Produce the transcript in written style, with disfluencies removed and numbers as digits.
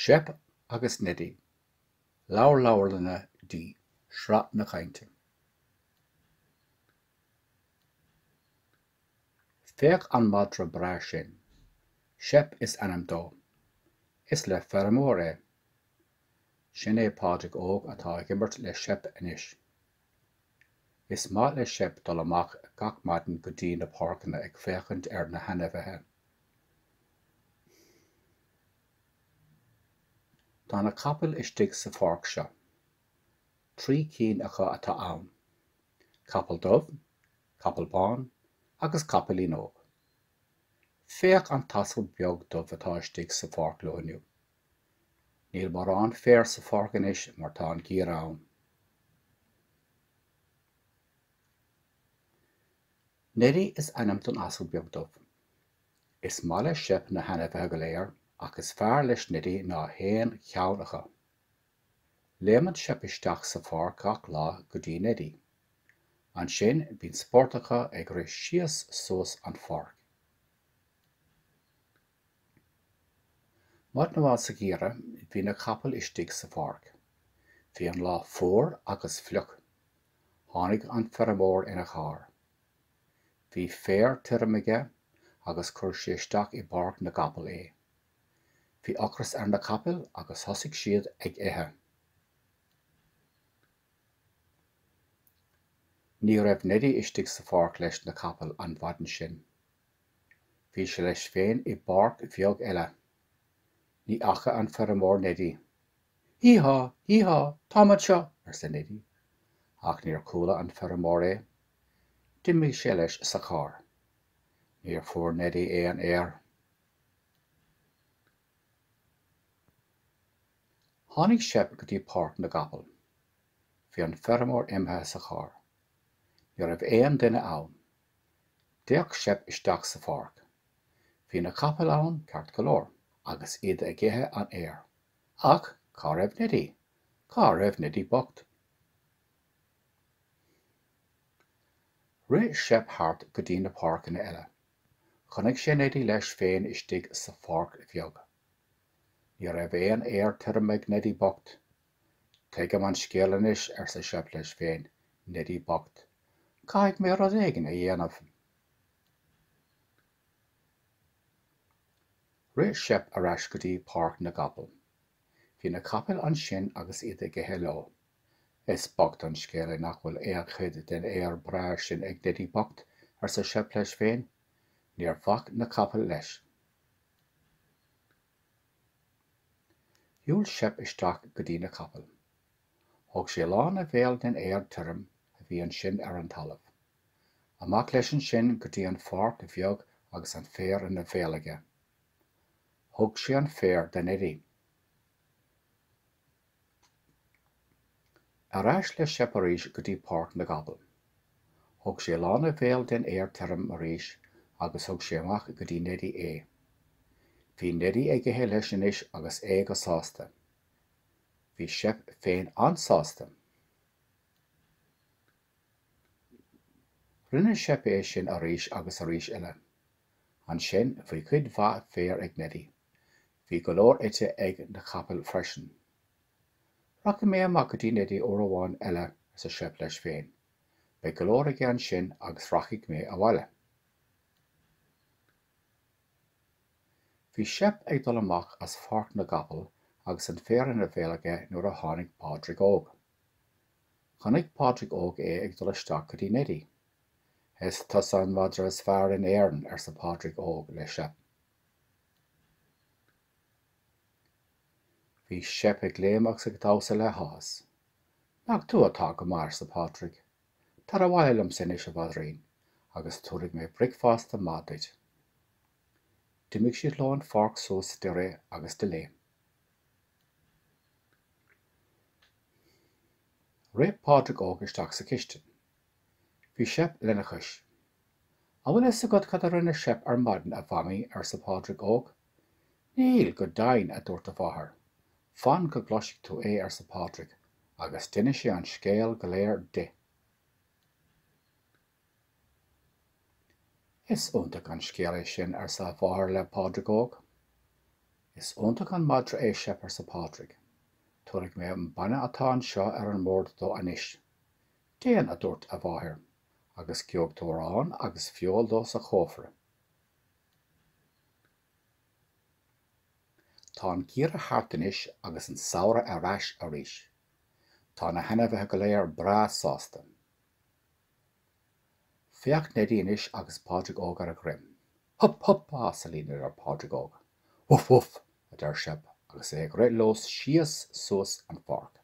Seip agus Neidí, leabharlainne D Sraith cainte. Féach an madra bra sin, Seip is anam dó, is le feramór é. Sin é pádraig óg atá ag imbert le Seip inis. Is maith le Seip dul amach gach maidin go dtí na páirceanna ag féachant ar na hainmhithe. Tá na capall istigh sa pháirc seo. Trí cinn acu atá ann. Capall dubh, capall bán agus capall óg. Féach an tasamh beag dubh atá istigh sa pháirc leo inniu. Níl mar an fér sa pháirc inis mar tá an gcír ann. Neidí is anam don asal beag dubh. Is maith le Seip na hainmhithe go léir ach is fearr leis Neidí ná haon cheann acu. Léamad Seip isteach sa pháirc gach lá go dtí Neidí. An sin bíonn sportacha ag rith síos suas an pháirc. Mud na bháil sa gheara, bhí na capall istigh sa pháirc. Bhí an lá fór agus phleach. Tháinig an feramór ina chár. Bhí féar tirim aige agus chuir sé isteach i bpáirc na gabhall é. Bhí ocras ar na capall agus thosaigh siad ag ithe. Ní raibh Neidí istigh sa pháirc leis na capall an bhadan sin. Bhí sé leis féin i bpáirc bheag eile. Ní acha an feramór Neidí. Hí-há, hí-há, táimid seo, ar sa Neidí. Ach níor cúla an feramór é. D'imigh sé leis sa chár. Níor fuair Neidí é an air. Tháinig Seip go dtí páirc na gabhall. Bhí an feramór imthe sa chár. Ní raibh éon duine ann. D'fhéach Seip isteach sa pháirc. Bhí na capall ann ceart go leor, agus iad ag ithe an air. Ach cá raibh Neidí. Cá raibh Neidí bocht. Rith Seip thart go dtí na páirceanna eile. Chonaic sé Neidí leis féin istigh sa pháirc bheag. Ní raibh éon air tirim ag Neidí bocht. Tuigim an scéal inis ar sa Seip leis féin Neidí bocht. Caithfidh mé rud éigin a dhéanamh. Rith Seip arás go dtí páirc na gabhall. Bhí na capall an sin agus iad ag ithe leo. Is bocht an scéal nach bhfuil éag chuid den air bra sin ag Neidí bocht ar sa Seip leis féin. Níor fach na capall leis. Dhiúil Seip isteach go dtí na capall. Thug sé lán a bhéal den air tirim a bhí an sin ar an talamh. Amach leis an sin go dtí an pháirc bheag agus an fér ina bhéalaige. Thug sé an fér den Neidí. Arás le Seip arís go dtí páirc na gabhall. Thug sé lán a bhéal den air tirim arís agus thug sé amach go dtí Neidí é. Bhí Neidí ag ithe leis inis agus é go sásta. Bhí Seip féin ansásta. Rinne Seip é sin arís agus arís eile. An sin bhí cuid mhaith fér ag Neidí. Bhí go leor ite ag na capall freisin. Racha mé amach go dtí Neidí ó amháin eile sa Seip leis féin. Beidh go leor aige an sin agus rachaigh mé a bhaile. Bhí Seip ag dul amach as pháirc na gabhall agus an fér ina bhéalaige nuair a tháinig pádraig óg. Chonaic pádraig óg é ag dul isteach go dtí Neidí. Is tusa an madra is fearr in éireann ar sa pádraig óg le Seip. Bhí Seip ag léamach sa gdása le hás. Nach tú atá go mar sa pádraig. Tar a bhhailm sin is a bhadrín, agus túraigh mé bricfast a madaid. D'imigh siad lán pháirc suas de ré agus de lé. Rith pádraig óg isteach sa ciste. Bhí Seip lena chuis. A bhfuil is agad cad a rinne Seip ar maidin a bhaimí ar sa pádraig óg? Níl go dainn a dúirt a bhathair. Fan go glosigh tú é ar sa pádraig, agus duine sé an scéal go léir de. Is ionach an scéal é sin ar sa bhathair le pádraig óg. Is ionntach an madra é Seipar sa Pádraig. Tuaigh mé an banna atá anseo ar an mórd dó anois. Déan a dúirt a bhathair, agus ceog tóráin agus fiol dó sa chóifre. Tá an gír a thart anois agus an saoire a rás a rís. Tá na hena bheith go léir bra sásta. Féach Neidí anois agus Pádraig óg ar a grim. Hop hop sa líonadh ar Pádraig óg. Woof woof a deir Seip agus é ag réit lós sios suas an pharc.